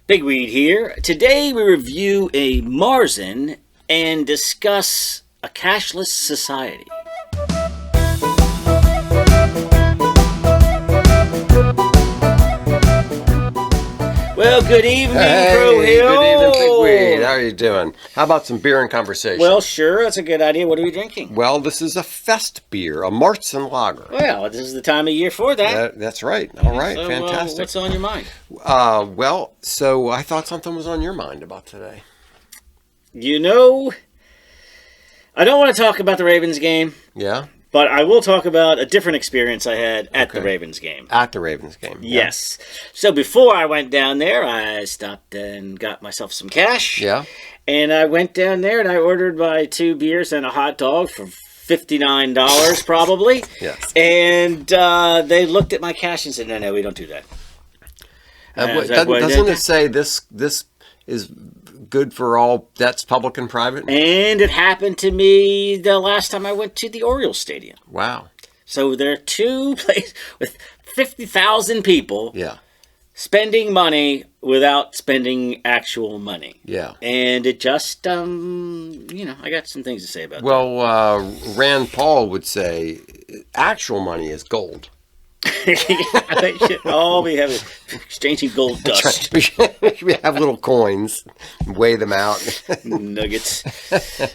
Bigweed here. Today we review a Marzen and discuss a cashless society. Well, good evening, Crow Hill. Good evening, Bigweed. How are you doing? How about some beer and conversation? Well, sure. That's a good idea. What are we drinking? Well, this is a fest beer, a Marzen lager. Well, this is the time of year for that. That's right. All right, So, fantastic. what's on your mind? So I thought something was on your mind about today. You know, I don't want to talk about the Ravens game. Yeah? But I will talk about a different experience I had at the Okay. Ravens game. At the Ravens game. Yeah. Yes. So before I went down there, I stopped and got myself some cash. Yeah? And I went down there and I ordered my 2 beers and a hot dog for $59 probably. Yes. And they looked at my cash and said, no, we don't do that. Doesn't it say this is good for all debts, public and private? And it happened to me the last time I went to the Orioles Stadium. Wow. So there are 2 places with 50,000 people. Yeah. Spending money without spending actual money. Yeah. And it just, I got some things to say about that. Well, Rand Paul would say actual money is gold. They should all be exchanging gold dust. Right. We have little coins, weigh them out. Nuggets.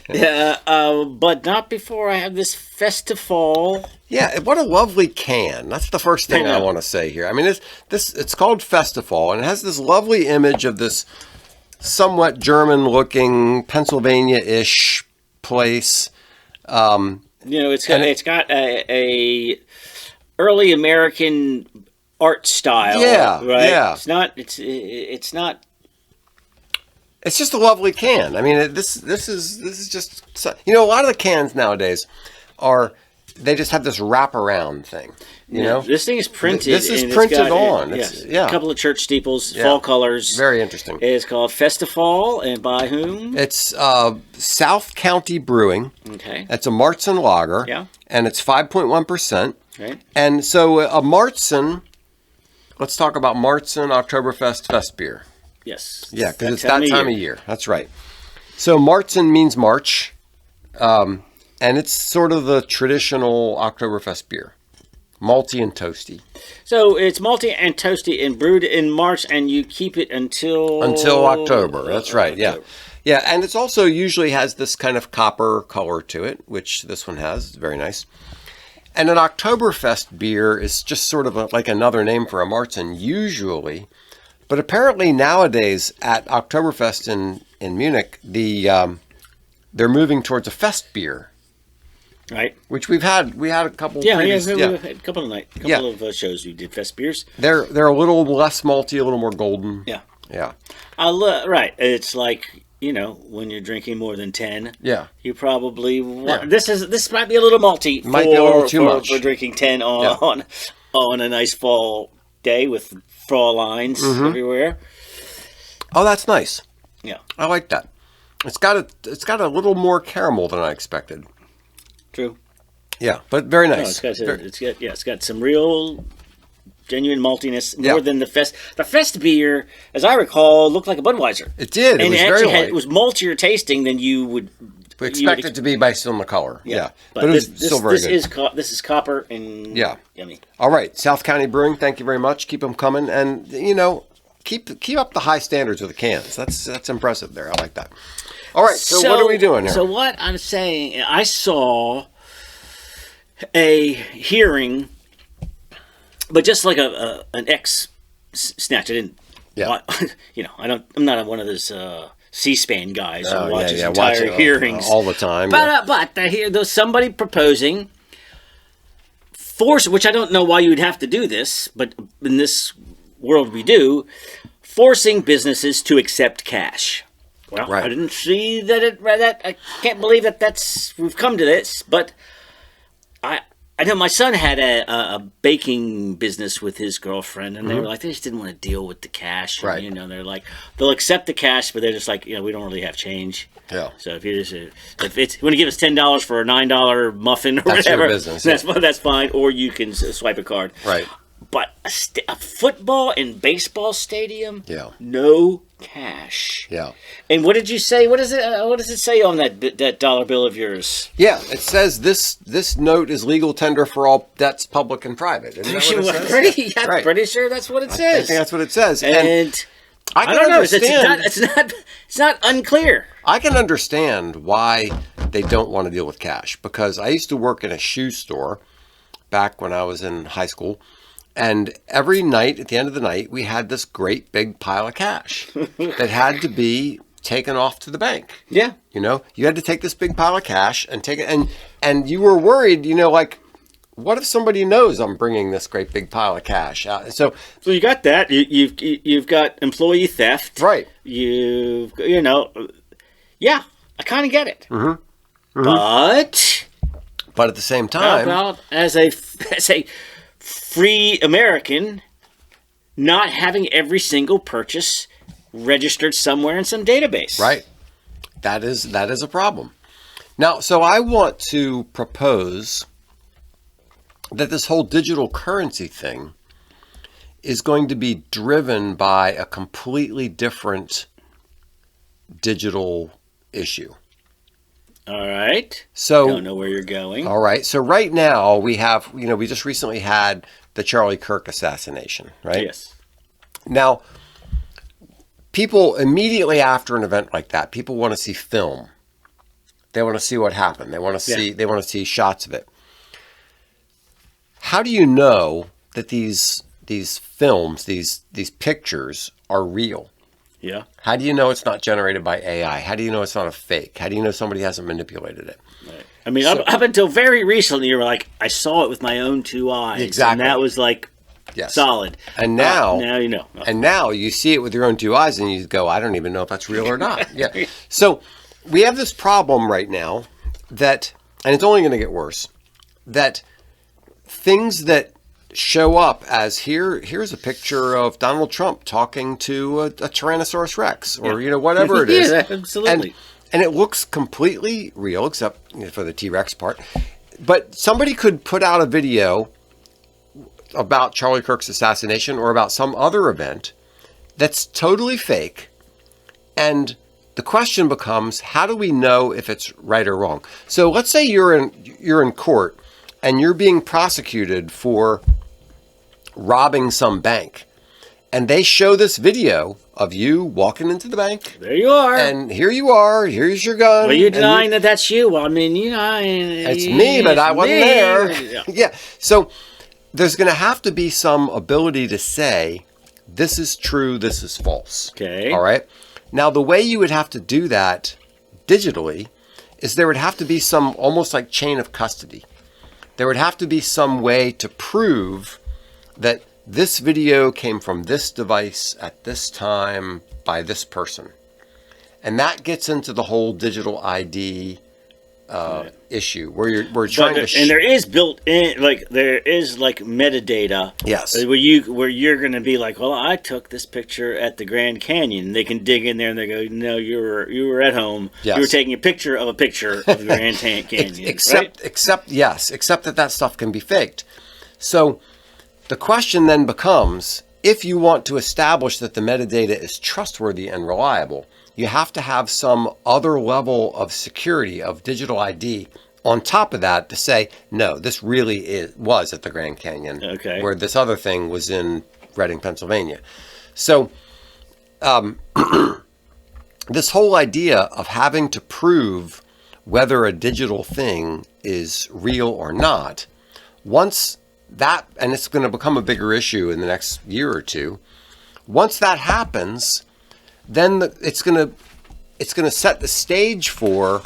Yeah, but not before I have this Festifall. Yeah, what a lovely can. That's the first thing I want to say here. I mean, it's called Festifall, and it has this lovely image of this somewhat German-looking, Pennsylvania-ish place. It's got a early American art style. Yeah, right? yeah. It's not. It's just a lovely can. I mean, this is just, a lot of the cans nowadays they just have this wraparound thing. You know, this thing is printed. This is and printed it's got, on. A couple of church steeples, fall colors. Very interesting. It's called Festifall, and by whom? It's Southcounty Brewing. Okay. It's a Marzen lager. Yeah. And it's 5.1%. Right. And so a Marzen, let's talk about Marzen Oktoberfest Fest beer. Yes. Yeah, because it's that time of year. That's right. So Marzen means March, and it's sort of the traditional Oktoberfest beer. Malty and toasty. So it's malty and toasty and brewed in March, and you keep it until October. That's right. Yeah. Yeah, and it's also usually has this kind of copper color to it, which this one has. It's very nice. And an Oktoberfest beer is just sort of like another name for a Marzen, usually. But apparently nowadays at Oktoberfest in Munich, they're moving towards a fest beer. Right. Which we had a couple. We had a couple of shows we did fest beers. They're a little less malty, a little more golden. Yeah. Yeah. Right. It's like, when you're drinking more than 10. Yeah. You probably want, this might be a little malty. Might be a little too much for drinking 10 on a nice fall day with fall lines everywhere. Oh, that's nice. Yeah. I like that. It's got a little more caramel than I expected. True. Yeah, but very nice. No, it's got some real genuine maltiness more than the fest. The fest beer, as I recall, looked like a Budweiser. It did. And it was actually very light. it was maltier tasting than you would expect it to be based on the color. Yeah. But it was still very good. This is copper and yummy. All right, Southcounty Brewing, thank you very much. Keep them coming, and keep up the high standards of the cans. That's impressive there. I like that. All right, so what are we doing here? So what I'm saying, I saw a hearing, but just like an X snatch. I didn't. Yeah. I'm not one of those C-SPAN guys who watches watch entire hearings all the time. But I hear there's somebody proposing which I don't know why you would have to do this, but in this world we do, forcing businesses to accept cash. Well, right. I didn't see that. I can't believe we've come to this. But I know my son had a baking business with his girlfriend, and they were like, they just didn't want to deal with the cash. Right. And, they're like, they'll accept the cash, but they're just like, we don't really have change. Yeah. So if you want to give us $10 for a $9 muffin or that's whatever, your business. That's fine. Or you can swipe a card. Right. but a football and baseball stadium, Yeah. no cash. Yeah. And what did you say? What does it say on that dollar bill of yours? Yeah, it says this note is legal tender for all debts, public and private. Isn't that what it says? I'm pretty sure that's what it says. I think that's what it says. And I don't know. understand. It's not unclear. I can understand why they don't want to deal with cash, because I used to work in a shoe store back when I was in high school. And every night, at the end of the night, we had this great big pile of cash that had to be taken off to the bank. Yeah. You had to take this big pile of cash and take it. And you were worried, like, what if somebody knows I'm bringing this great big pile of cash out? So you got that. You've got employee theft. Right. Yeah, I kind of get it. Mm-hmm. But at the same time, how about as a free American, not having every single purchase registered somewhere in some database. Right. That is a problem. Now, so I want to propose that this whole digital currency thing is going to be driven by a completely different digital issue. All right. So don't know where you're going. All right. So right now we have, we just recently had the Charlie Kirk assassination, right? Yes. Now, people immediately after an event like that, people want to see film. They want to see what happened. They want to see shots of it. How do you know that these films, these pictures are real? Yeah. How do you know it's not generated by AI? How do you know it's not a fake? How do you know somebody hasn't manipulated it? Right. I mean, up until very recently, you were like, I saw it with my own two eyes. Exactly. And that was like solid. And now, now you know. And now you see it with your own two eyes and you go, I don't even know if that's real or not. Yeah. So we have this problem right now that, and it's only going to get worse, that things that show up as here's a picture of Donald Trump talking to a Tyrannosaurus Rex or whatever it is. Yeah, absolutely. And it looks completely real except for the T-Rex part. But somebody could put out a video about Charlie Kirk's assassination or about some other event that's totally fake, and the question becomes, how do we know if it's right or wrong? So let's say you're in court and you're being prosecuted for robbing some bank, and they show this video of you walking into the bank. There you are. And here you are. Here's your gun. Well, you're denying that that's you. Well, I mean, it's me, but I wasn't there. Yeah. So there's going to have to be some ability to say, this is true, this is false. Okay. All right. Now, the way you would have to do that digitally is there would have to be some almost like chain of custody. There would have to be some way to prove that this video came from this device at this time by this person. And that gets into the whole digital ID issue where we're trying to... and there is metadata. Yes. Where you're going to be like, well, I took this picture at the Grand Canyon. They can dig in there and they go, no, you were at home. Yes. You were taking a picture of the Grand Canyon. Except that stuff can be faked. So the question then becomes, if you want to establish that the metadata is trustworthy and reliable, you have to have some other level of security of digital ID on top of that to say, no, this really was at the Grand Canyon, where this other thing was in Reading, Pennsylvania. So this whole idea of having to prove whether a digital thing is real or not, once that, and it's going to become a bigger issue in the next year or two, once that happens, then it's going to set the stage for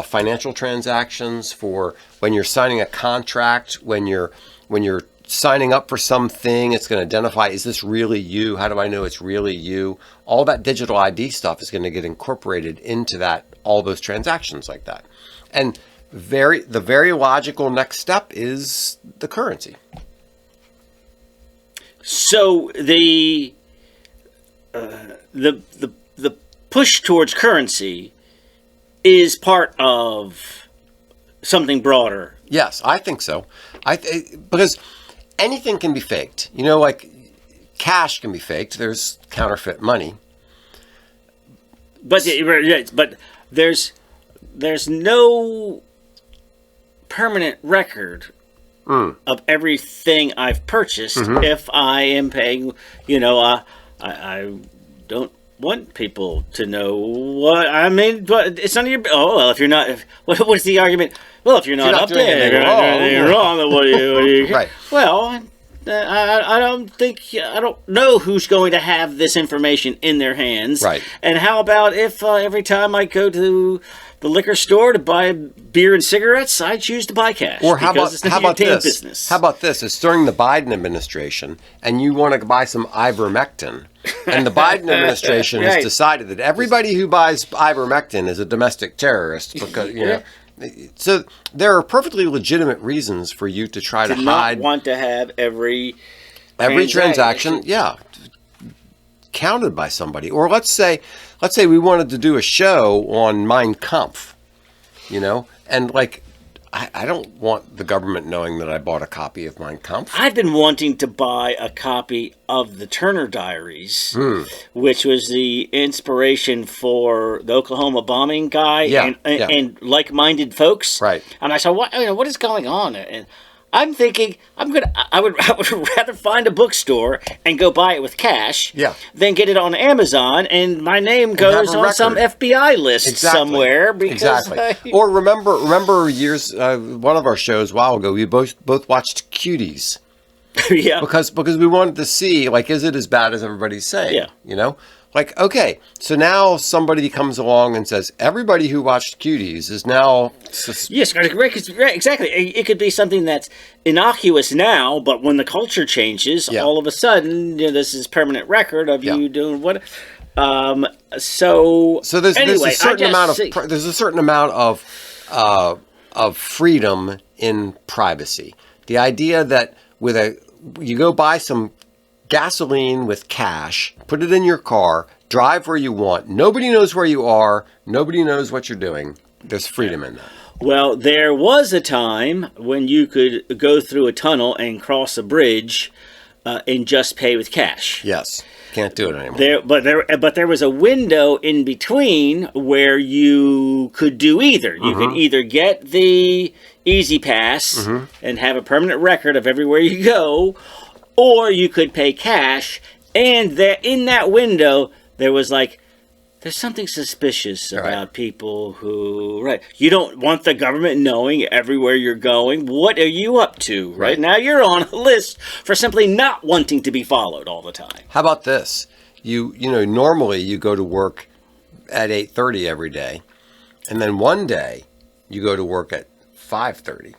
financial transactions, for when you're signing a contract, when you're signing up for something. It's going to identify, is this really you? How do I know it's really you? All that digital ID stuff is going to get incorporated into all those transactions like that. And the very logical next step is the currency. So the push towards currency is part of something broader. Yes, I think so. Because anything can be faked. You know, like cash can be faked. There's counterfeit money. But there's no permanent record of everything I've purchased if I am paying. You know, I don't want people to know what I mean. But it's none of your. Oh well, if you're not, what's the argument? Well, if you're not up there, you're wrong. Then what do you? Right. Well. I don't know who's going to have this information in their hands. Right. And how about if every time I go to the liquor store to buy beer and cigarettes, I choose to buy cash? Or how about this? Business. How about this? It's during the Biden administration, and you want to buy some ivermectin, and the Biden administration has decided that everybody who buys ivermectin is a domestic terrorist because you know. So there are perfectly legitimate reasons for you to try to hide. Not want to have every transaction, counted by somebody. Or let's say we wanted to do a show on Mein Kampf, you know, and like I don't want the government knowing that I bought a copy of Mein Kampf. I've been wanting to buy a copy of the Turner Diaries, which was the inspiration for the Oklahoma bombing guy and like-minded folks. Right. And I said, what is going on? And I'm thinking I would rather find a bookstore and go buy it with cash than get it on Amazon and my name goes on some FBI list somewhere. Because Or remember years one of our shows a while ago we both watched Cuties. Because we wanted to see, like, is it as bad as everybody's saying? Yeah. You know? Like, okay, so now somebody comes along and says, everybody who watched Cuties is now... Yes, exactly. It could be something that's innocuous now, but when the culture changes, all of a sudden, you know, this is permanent record of you doing what... So there's a certain amount of freedom in privacy. The idea that you go buy some gasoline with cash, put it in your car, drive where you want. Nobody knows where you are. Nobody knows what you're doing. There's freedom in that. Well, there was a time when you could go through a tunnel and cross a bridge and just pay with cash. Yes. Can't do it anymore. But there was a window in between where you could do either. You could either get the Easy Pass and have a permanent record of everywhere you go, or you could pay cash, and in that window, there was like, there's something suspicious about people who, you don't want the government knowing everywhere you're going. What are you up to? Right now, you're on a list for simply not wanting to be followed all the time. How about this? You know, normally you go to work at 8:30 every day, and then one day you go to work at 5:30,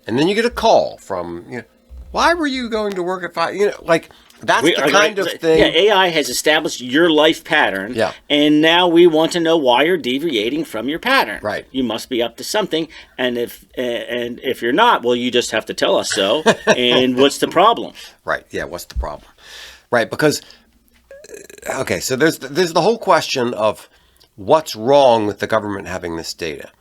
and then you get a call from, you know, why were you going to work at 5? You know, like, that's the kind of thing. Yeah, AI has established your life pattern. Yeah. And now we want to know why you're deviating from your pattern. Right. You must be up to something. And if you're not, well, you just have to tell us so. And what's the problem? Right. Yeah. What's the problem? Right. Because, okay, so there's the whole question of what's wrong with the government having this data.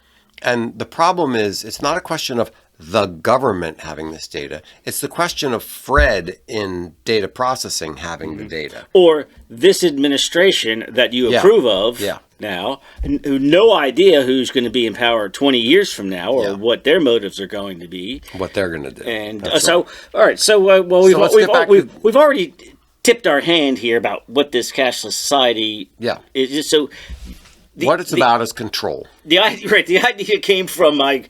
And the problem is, it's not a question of the government having this data. It's the question of Fred in data processing having the data. Or this administration that you approve of now, no idea who's going to be in power 20 years from now or what their motives are going to be. What they're going to do. And all right. So, we've already tipped our hand here about what this cashless society is. So, what it's about is control. The idea came from my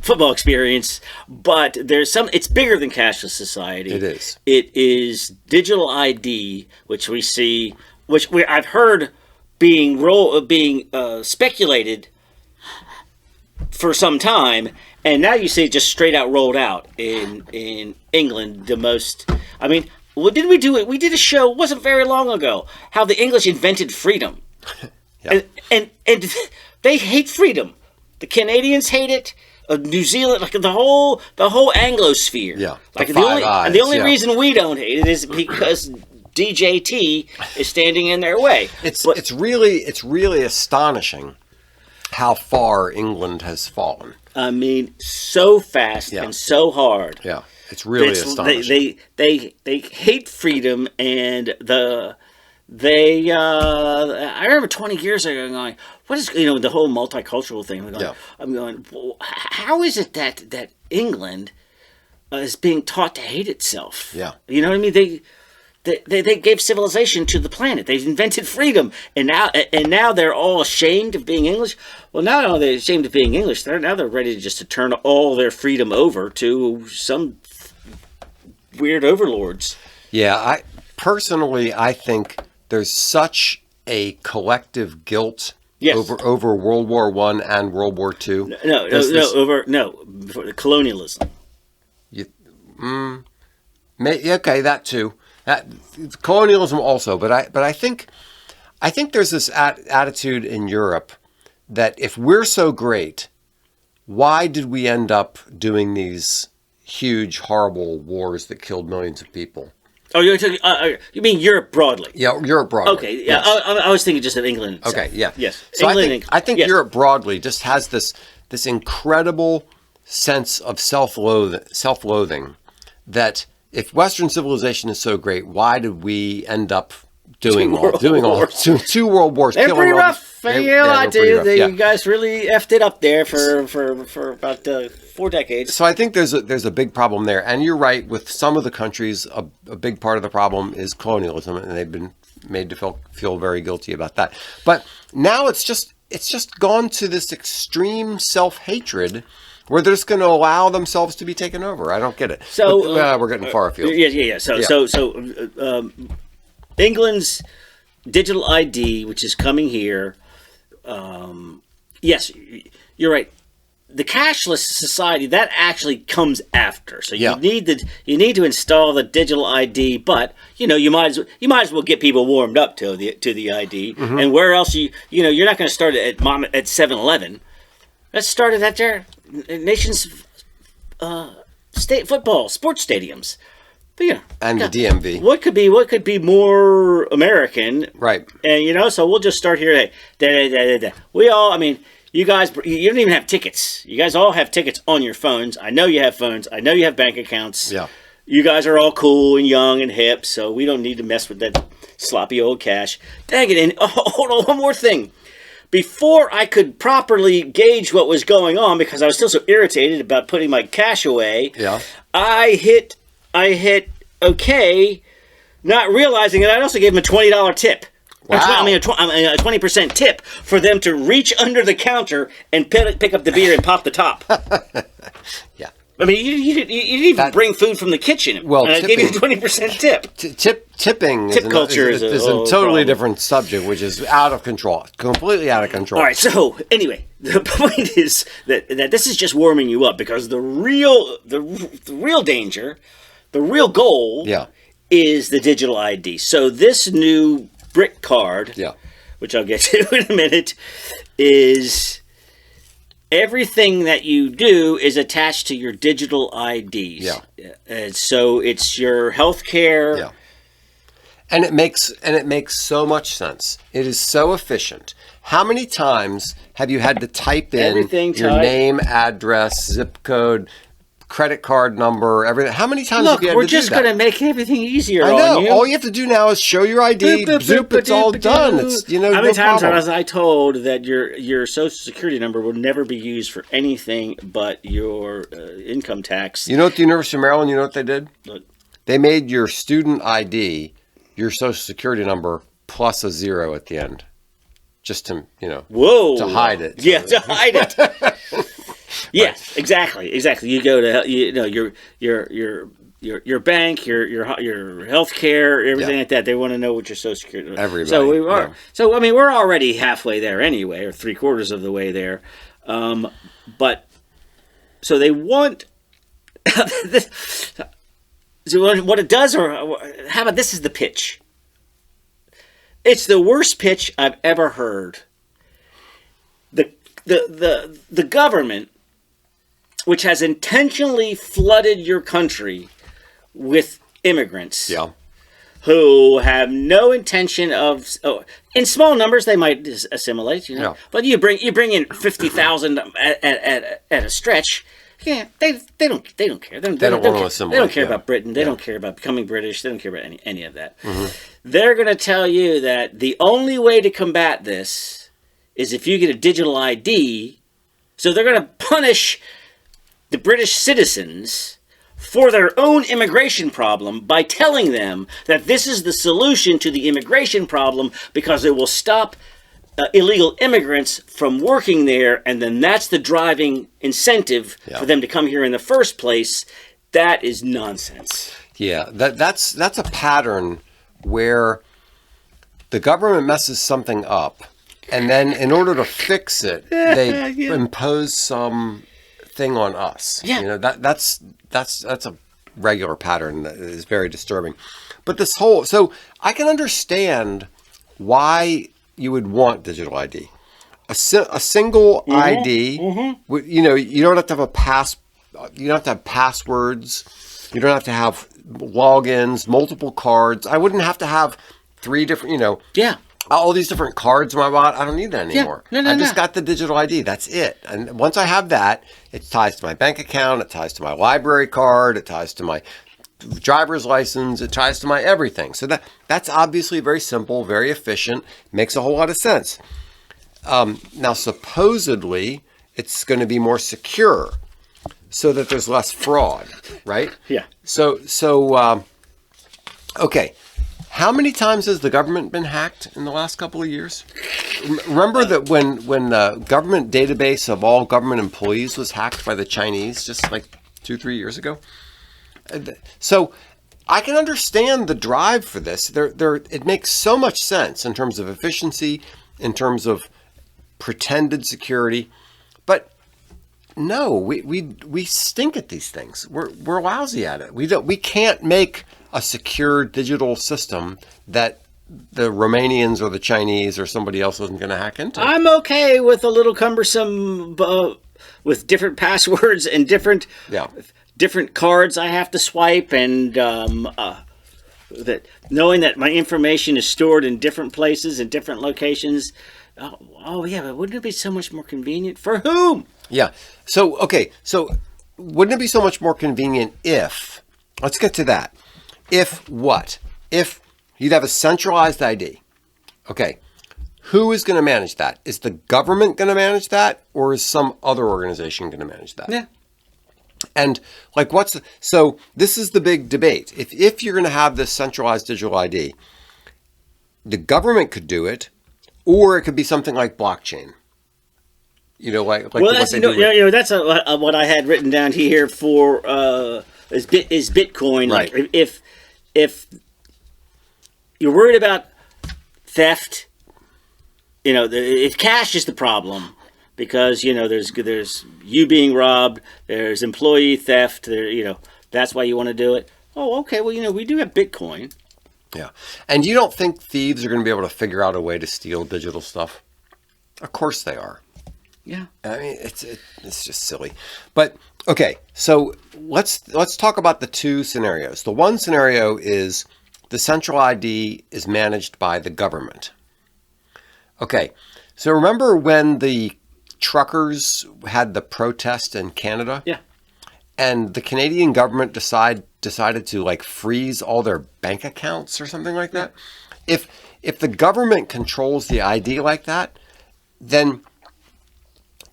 football experience, but it's bigger than cashless society. It is. It is digital ID, which I've heard being speculated for some time, and now you see it just straight out rolled out in England. What did we do? We did a show, wasn't very long ago, how the English invented freedom. And they hate freedom. The Canadians hate it. New Zealand, like the whole Anglosphere. Yeah. Like the only reason we don't hate it is because DJT is standing in their way. It's really astonishing how far England has fallen. I mean, so fast and so hard. Yeah. It's really astonishing. They hate freedom, and I remember 20 years ago going, what is, the whole multicultural thing. I'm going, well, how is it that England is being taught to hate itself? Yeah. You know what I mean? They gave civilization to the planet. They've invented freedom, and now they're all ashamed of being English. Well, not only are they ashamed of being English, they're ready to turn all their freedom over to some weird overlords. Yeah, I think there's such a collective guilt over World War I and World War II. Over colonialism. Okay, that too. Colonialism also, but I think there's this attitude in Europe that if we're so great, why did we end up doing these huge, horrible wars that killed millions of people? Oh, you mean Europe broadly? Yeah, Europe broadly. Okay, yeah, yes. I was thinking just of England itself. Okay, yeah, yes. So England, I think yes. Europe broadly just has this incredible sense of self-loathing that if Western civilization is so great, why did we end up doing two world wars? They're pretty rough. You Yeah. guys really effed it up there for about 4 decades. So I think there's a big problem there, and you're right. With some of the countries, a big part of the problem is colonialism, and they've been made to feel very guilty about that. But now it's just gone to this extreme self-hatred where they're just going to allow themselves to be taken over. I don't get it. So we're getting far afield. Yeah. So England's digital ID, which is coming here. Yes, you're right. The cashless society that actually comes after. So you need to install the digital ID, but you might as well get people warmed up to the ID. Mm-hmm. And where else you're not going to start it at 7-Eleven. Let's start it at their nation's state football sports stadiums. But, and the DMV. What could be more American? Right. And so we'll just start here. We all, you guys, you don't even have tickets. You guys all have tickets on your phones. I know you have phones. I know you have bank accounts. Yeah. You guys are all cool and young and hip, so we don't need to mess with that sloppy old cash. Dang it! And hold on, one more thing. Before I could properly gauge what was going on, because I was still so irritated about putting my cash away, I hit OK, not realizing that I also gave them a $20 tip. Wow. A 20% tip for them to reach under the counter and pick up the beer and pop the top. Yeah. You didn't even bring food from the kitchen. Well, and I gave you a 20% tip. Tipping culture is a totally different subject, which is out of control, completely out of control. All right. So anyway, the point is that this is just warming you up, because the real danger, the real goal, is the digital ID. So this new brick card, which I'll get to in a minute, is. Everything that you do is attached to your digital IDs. Yeah. And so it's your healthcare. Yeah. And it makes so much sense. It is so efficient. How many times have you had to type in your name, address, zip code, credit card number, everything? How many times have you had to do that? Look, we're just going to make everything easier on you. I know. All you have to do now is show your ID. It's all done. It's, how many times was I told that your Social Security number will never be used for anything but your income tax? You know, at the University of Maryland, you know what they did? Look. They made your student ID your Social Security number plus a 0 at the end, just to to hide it. Yeah, to hide it. Yes, exactly. You go to your bank, your health care, everything like that. They want to know what your Social Security. Everybody. So we are. Yeah. So we're already halfway there anyway, or 3/4 of the way there. But so they want. So what it does, or how about this is the pitch? It's the worst pitch I've ever heard. The government, which has intentionally flooded your country with immigrants, who have no intention of, in small numbers they might assimilate, but you bring in 50,000 at a stretch, Yeah, they don't care. They don't want to assimilate. They don't care yeah. about Britain. They don't care about becoming British. They don't care about any of that. They're going to tell you that the only way to combat this is if you get a digital ID. So they're going to punish the British citizens for their own immigration problem by telling them that this is the solution to the immigration problem because it will stop illegal immigrants from working there, and then that's the driving incentive for them to come here in the first place. That is nonsense. Yeah, that's a pattern where the government messes something up, and then in order to fix it, they impose some thing on us. Yeah. You know, that's a regular pattern that is very disturbing. But so I can understand why you would want digital ID. A single ID, you know, you don't have to have you don't have to have passwords. You don't have to have logins, multiple cards. I wouldn't have to have 3 different, you know. Yeah. All these different cards in my wallet. I don't need that anymore. No, I just got the digital ID. That's it. And once I have that, it ties to my bank account. It ties to my library card. It ties to my driver's license. It ties to my everything. So that's obviously very simple, very efficient. Makes a whole lot of sense. Now, supposedly, it's going to be more secure so that there's less fraud, right? Yeah. So okay. How many times has the government been hacked in the last couple of years? Remember that when the government database of all government employees was hacked by the Chinese just like 2-3 years ago? So I can understand the drive for this. It makes so much sense in terms of efficiency, in terms of pretended security. But no, we stink at these things. We're lousy at it. We can't make a secure digital system that the Romanians or the Chinese or somebody else isn't going to hack into. I'm okay with a little cumbersome, with different passwords and different cards I have to swipe, and that knowing that my information is stored in different places and different locations. Oh yeah, but wouldn't it be so much more convenient for whom? Yeah. So wouldn't it be so much more convenient if? Let's get to that. If what? If you'd have a centralized ID. Okay. Who is going to manage that? Is the government going to manage that, or is some other organization going to manage that? Yeah. And like so this is the big debate. If you're going to have this centralized digital ID, the government could do it, or it could be something like blockchain. You know, like well, what that's they do that's what I had written down here for is Bitcoin. Right. Like if you're worried about theft, you know, if cash is the problem, because you know there's you being robbed, there's employee theft, you know, that's why you want to do it. Oh, okay. Well, you know, we do have Bitcoin. Yeah. And you don't think thieves are going to be able to figure out a way to steal digital stuff? Of course they are. Yeah. I mean, it's just silly. But okay, so let's talk about the 2 scenarios. The one scenario is the central ID is managed by the government. Okay. So remember when the truckers had the protest in Canada? Yeah. And the Canadian government decided to like freeze all their bank accounts or something like that. If the government controls the ID like that, then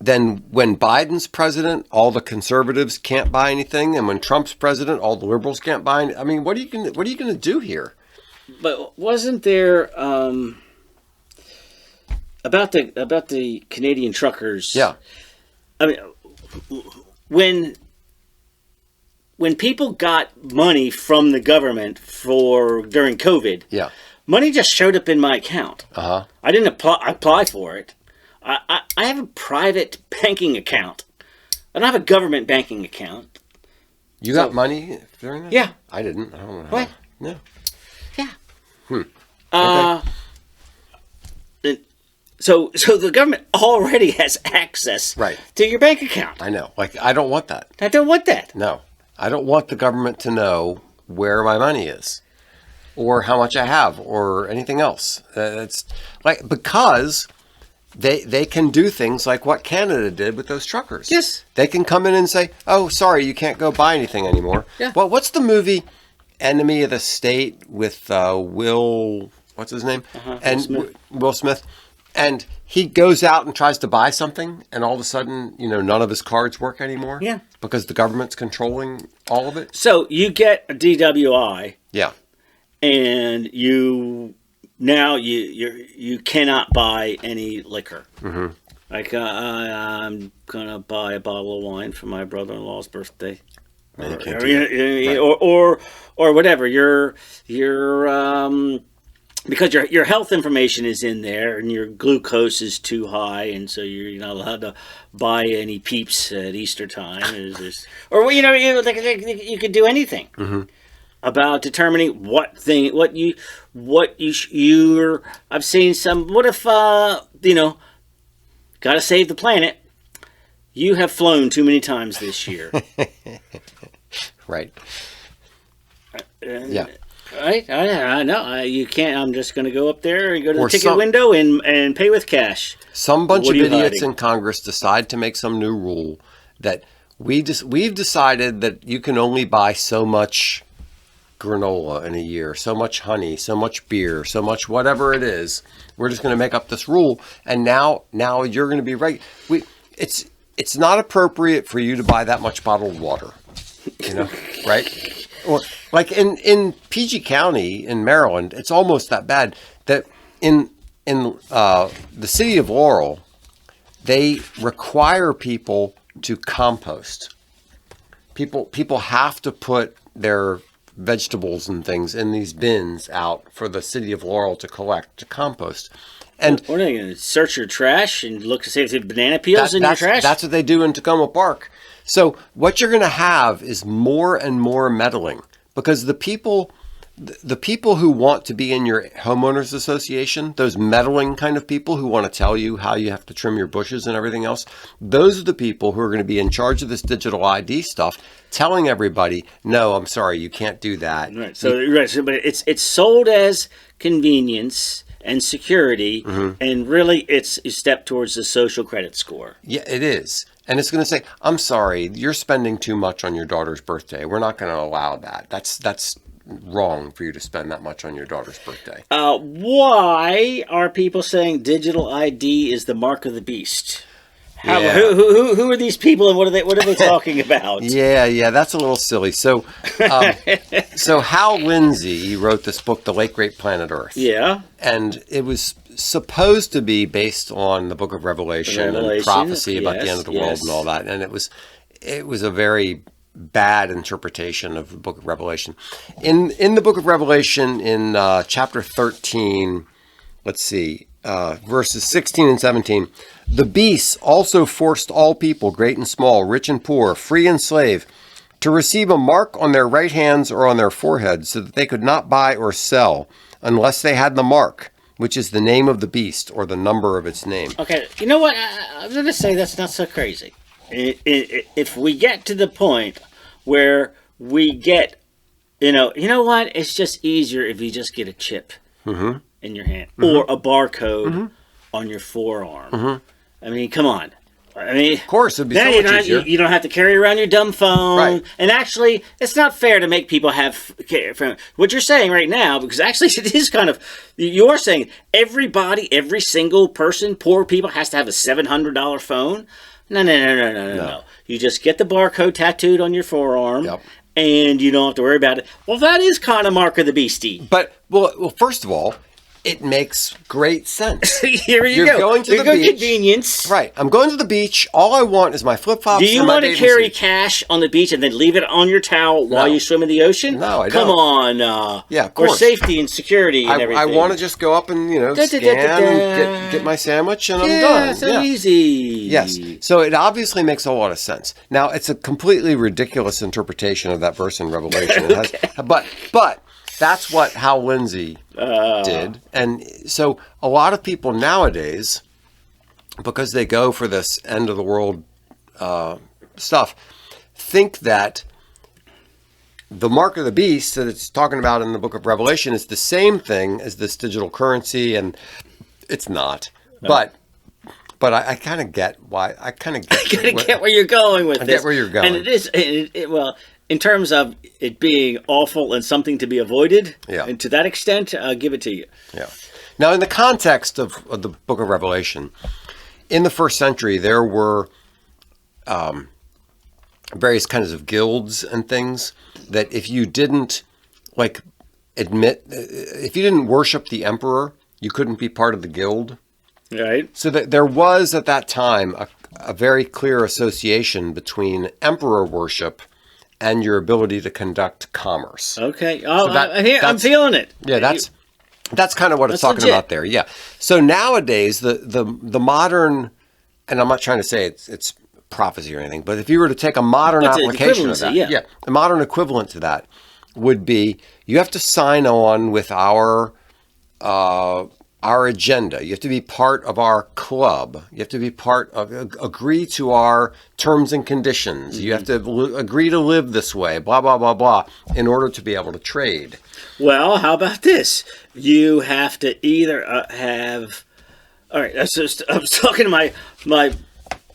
when Biden's president, all the conservatives can't buy anything, and when Trump's president, all the liberals can't buy anything. I mean, what are you going to do here? But wasn't there about the Canadian truckers? Yeah. I mean, when people got money from the government during COVID, yeah, money just showed up in my account. Uh-huh. I didn't apply for it. I have a private banking account. I don't have a government banking account. You got money during that? Yeah. I didn't. I don't know how. What? No. Yeah. Okay. So the government already has access to your bank account. I know. Like, I don't want that. I don't want that. No. I don't want the government to know where my money is or how much I have or anything else. It's like, because they can do things like what Canada did with those truckers. Yes. They can come in and say, "Oh, sorry, you can't go buy anything anymore." Yeah. Well, what's the movie Enemy of the State with Will, what's his name? And Will Smith. And he goes out and tries to buy something, and all of a sudden, none of his cards work anymore. Yeah. Because the government's controlling all of it. So you get a DWI. Yeah. And you cannot buy any liquor. Mm-hmm. Like I'm gonna buy a bottle of wine for my brother-in-law's birthday. Or whatever. You're because your health information is in there, and your glucose is too high, and so you're not allowed to buy any Peeps at Easter time. You could do anything about determining I've seen some. What if got to save the planet? You have flown too many times this year. Right. Yeah. Right? I know. You can't. I'm just going to go up there and go to the ticket window and pay with cash. Some bunch of idiots in Congress decide to make some new rule that we've decided that you can only buy so much granola in a year, so much honey, so much beer, so much whatever it is. We're just going to make up this rule, and now you're going to be right. It's not appropriate for you to buy that much bottled water, right? Or like in PG County in Maryland, it's almost that bad that in the city of Laurel, they require people to compost. People have to put their vegetables and things in these bins out for the city of Laurel to collect, to compost. And what are they going to search your trash and look to see if there's banana peels in your trash? That's what they do in Tacoma Park. So what you're going to have is more and more meddling, because the people who want to be in your homeowners association, those meddling kind of people who want to tell you how you have to trim your bushes and everything else, those are the people who are going to be in charge of this digital ID stuff, telling everybody, no, I'm sorry, you can't do that. Right. So but it's sold as convenience and security, and really it's a step towards the social credit score. Yeah, it is. And it's going to say, I'm sorry, you're spending too much on your daughter's birthday. We're not going to allow that. That's wrong for you to spend that much on your daughter's birthday. Why are people saying digital ID is the mark of the beast? Who are these people, and what are they talking about? Yeah, that's a little silly. So, so Hal Lindsey wrote this book, The Late Great Planet Earth. Yeah, and it was supposed to be based on the Book of Revelation and prophecy about the end of the world and all that, and it was a very bad interpretation of the Book of Revelation. In the Book of Revelation, in chapter 13, let's see, verses 16 and 17. The beasts also forced all people, great and small, rich and poor, free and slave, to receive a mark on their right hands or on their foreheads, so that they could not buy or sell unless they had the mark, which is the name of the beast or the number of its name. Okay, you know what? I'm going to say that's not so crazy. If we get to the point where we get, you know what? It's just easier if you just get a chip in your hand or a barcode on your forearm. I mean, come on. I mean, of course, it'd be so much easier. You don't have to carry around your dumb phone. Right. And actually, it's not fair to make people have what you're saying right now, because actually it is kind of, you're saying everybody, every single person, poor people, has to have a $700 phone. No. You just get the barcode tattooed on your forearm, and you don't have to worry about it. Well, that is kind of mark of the beastie. But, well, first of all, it makes great sense. Here you go. Going to the beach. Convenience. Right. I'm going to the beach. All I want is my flip-flops. Do you want to carry cash on the beach and then leave it on your towel while you swim in the ocean? No, I don't. Come on. Yeah, of course. For safety and security and everything. I want to just go up and, scan and get my sandwich and I'm done. So easy. Yes. So it obviously makes a lot of sense. Now, it's a completely ridiculous interpretation of that verse in Revelation. But that's what Hal Lindsey did. And so a lot of people nowadays, because they go for this end of the world stuff, think that the mark of the beast that it's talking about in the Book of Revelation is the same thing as this digital currency, and it's not. No. But But I kind of get why. I kind of get where you're going with this. I get where you're going. And it is, well, in terms of it being awful and something to be avoided, and to that extent, I'll give it to you. Yeah. Now, in the context of the Book of Revelation, in the first century, there were various kinds of guilds and things that if you didn't if you didn't worship the emperor, you couldn't be part of the guild. Right. So that there was at that time a very clear association between emperor worship and your ability to conduct commerce. Okay. Oh, so I'm feeling it. Yeah, that's kind of what it's talking about there. Yeah. So nowadays, the modern, and I'm not trying to say it's prophecy or anything, but if you were to take a modern application of that, the modern equivalent to that would be you have to sign on with our agenda. You have to be part of our club. You have to be agree to our terms and conditions. Mm-hmm. You have to agree to live this way, blah, blah, blah, blah, in order to be able to trade. Well, how about this? You have to either have... All right, I was talking to my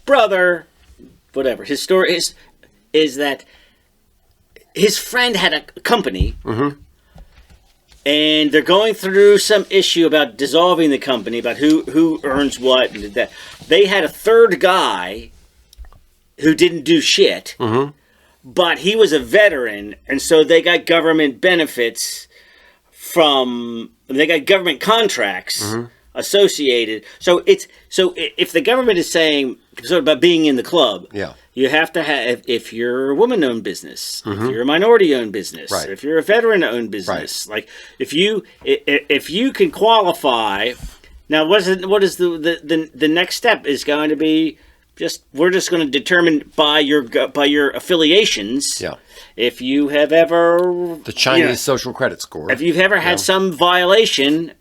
brother, whatever. His story is that his friend had a company... Mm-hmm. And they're going through some issue about dissolving the company, about who earns what. And that. They had a third guy who didn't do shit, mm-hmm. but he was a veteran, and so they got government benefits they got government contracts mm-hmm. associated. So if the government is saying about being in the club, you have to have, if you're a woman-owned business, mm-hmm. if you're a minority-owned business, right. if you're a veteran-owned business, right. like if you can qualify. Now, what is the next step is going to be? We're just going to determine by your affiliations. Yeah. If you have ever the Chinese social credit score, if you've ever had some violation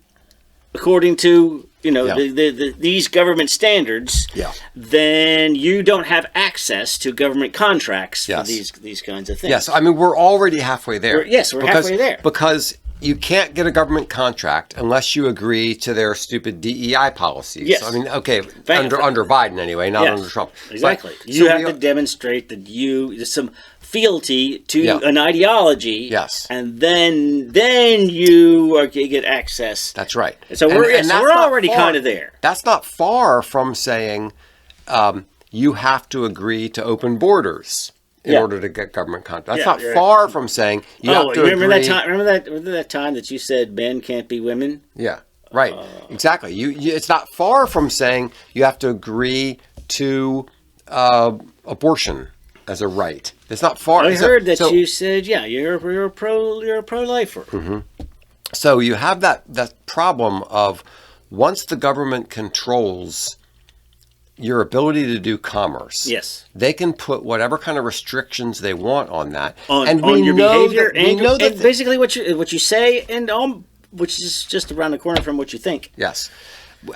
according to these government standards, then you don't have access to government contracts for these kinds of things. Yes, I mean we're already halfway there. We're halfway there because you can't get a government contract unless you agree to their stupid DEI policies. Yes. I mean, okay, under Biden anyway, not under Trump. Exactly. But, you have to demonstrate that there's some fealty to an ideology. Yes. And then you get access. That's right. So we're already kind of there. That's not far from saying you have to agree to open borders in order to get government contracts. That's not far from saying you have to remember agree. Remember that time that you said men can't be women? Yeah, right. Exactly. It's not far from saying you have to agree to abortion as a right. It's not far. I heard that you said, you're a pro-lifer. Mm-hmm. So you have that problem of once the government controls your ability to do commerce. Yes. They can put whatever kind of restrictions they want on that. On your behavior and basically what you say and which is just around the corner from what you think. Yes.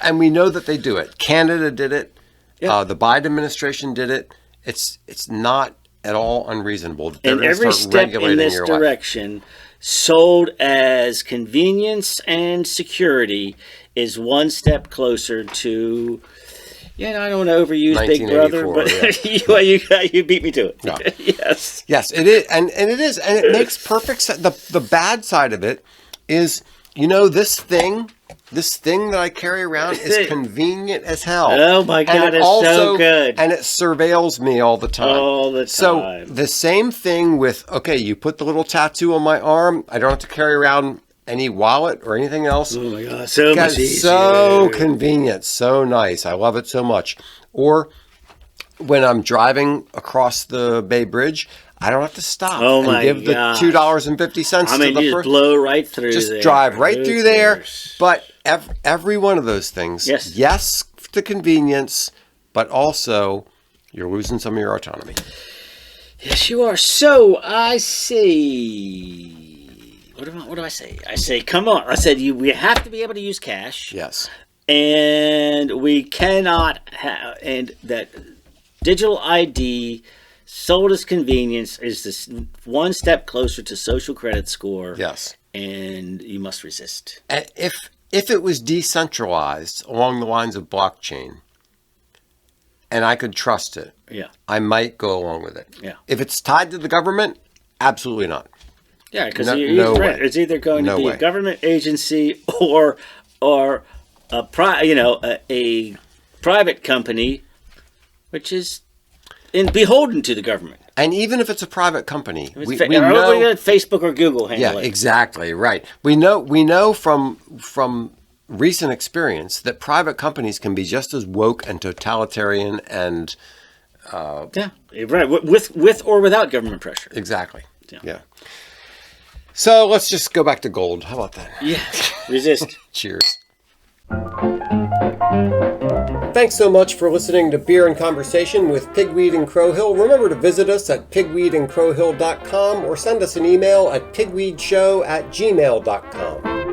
And we know that they do it. Canada did it. Yep. The Biden administration did it. It's not at all unreasonable that they're and every step in this direction sold as convenience and security is one step closer to... I don't want to overuse Big Brother, but you beat me to it. No. Yes, it is, and it is, and it makes perfect sense. The bad side of it is, this thing that I carry around is convenient as hell. Oh my God, it's so good, and it surveils me all the time. All the time. So the same thing with you put the little tattoo on my arm. I don't have to carry around any wallet or anything else. Oh my God, so much easier. So convenient, so nice. I love it so much. Or when I'm driving across the Bay Bridge, I don't have to stop and give the $2.50 to the just blow right through just there. Drive right through there. But every one of those things, yes, to convenience, but also you're losing some of your autonomy. Yes, you are. So I see. What do I say? I say, come on. I said, we have to be able to use cash. Yes. And we cannot have, and that digital ID sold as convenience is this one step closer to social credit score. Yes. And you must resist. If it was decentralized along the lines of blockchain, and I could trust it, Yeah. I might go along with it. Yeah. If it's tied to the government, absolutely not. Yeah, because way. it's either going to No be way. a government agency or a private company, which is beholden to the government. And even if it's a private company, we know know Facebook or Google handle yeah, it. exactly right. We know from recent experience that private companies can be just as woke and totalitarian and Yeah, right. With or without government pressure. exactly. Yeah. Yeah. So let's just go back to gold. How about that? Yeah. Resist. Cheers. Thanks so much for listening to Beer and Conversation with Pigweed and Crowhill. Remember to visit us at pigweedandcrowhill.com or send us an email at pigweedshow@gmail.com.